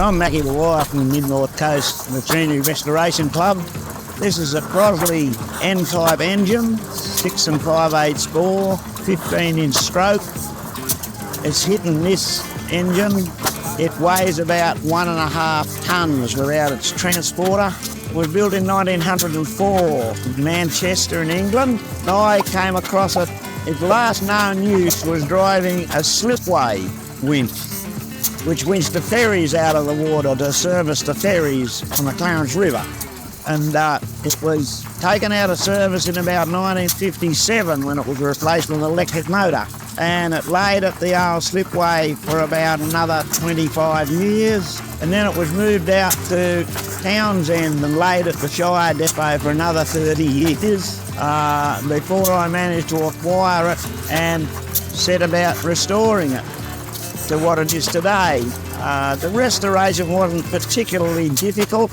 I'm Mackie and Robyn from the Mid-North Coast Machinery Restoration Club. This is a Crossley N-type engine, 6 5/8 bore, 15-inch stroke. It's hitting this engine. It weighs about 1.5 tonnes without its transporter. It was built in 1904 in Manchester in England. I came across it. Its last known use was driving a slipway winch, which winched the ferries out of the water to service the ferries on the Clarence River. And it was taken out of service in about 1957 when it was replaced with an electric motor. And it laid at the old slipway for about another 25 years. And then it was moved out to Townsend and laid at the Shire Depot for another 30 years before I managed to acquire it and set about restoring it to what it is today. The restoration wasn't particularly difficult.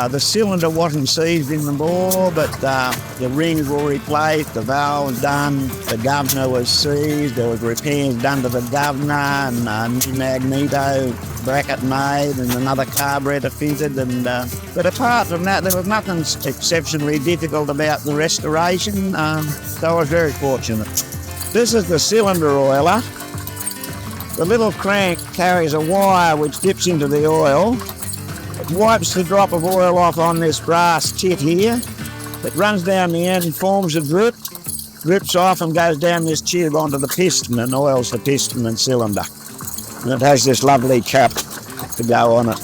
The cylinder wasn't seized in the bore, but the rings were replaced, the valve done, the governor was seized, there was repairs done to the governor, and a new magneto bracket made, and another carburettor fitted. But apart from that, there was nothing exceptionally difficult about the restoration, so I was very fortunate. This is the cylinder oiler. The little crank carries a wire which dips into the oil. It wipes the drop of oil off on this brass tit here. It runs down the end and forms a drip, drips off and goes down this tube onto the piston and oils the piston and cylinder. And it has this lovely cap to go on it.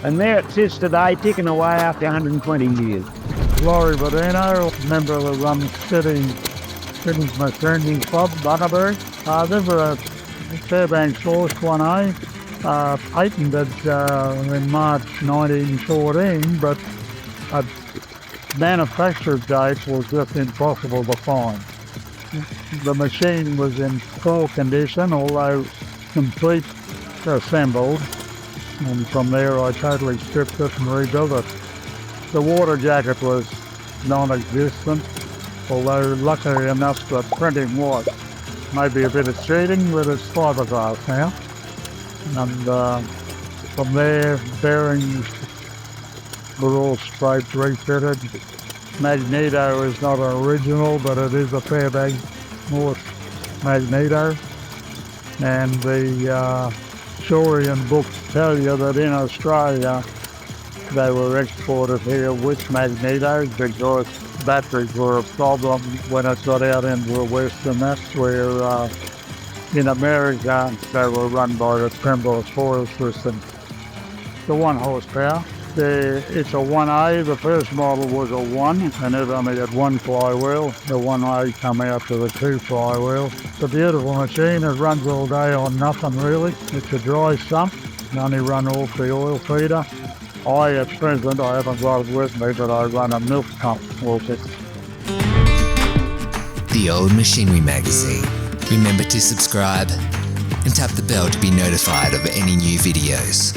And there it sits today, ticking away after 120 years. Lauries, member of the City Machinery Club, Bunbury. This is a Fairbanks Force 1A, patented in March 1914, but a manufacture date was just impossible to find. The machine was in poor condition, although complete assembled, and from there I totally stripped it and rebuilt it. The water jacket was non-existent, although lucky enough the printing was. Maybe a bit of cheating, but it's fiberglass now. And from there, bearings were all scraped, refitted. Magneto is not an original, but it is a Fairbanks North magneto. And the Shorian books tell you that in Australia they were exported here with magnetos because batteries were a problem when it got out into the West, and that's where in America they were run by the Pembroke foil system. The 1 horsepower. It's a 1A. The first model was a 1 and it only had 1 flywheel. The 1A come out to the 2 flywheel. It's a beautiful machine. It runs all day on nothing really. It's a dry sump. It only run off the oil feeder. At present, I haven't got it with me, but I run a milk pump with it. The Old Machinery Magazine. Remember to subscribe and tap the bell to be notified of any new videos.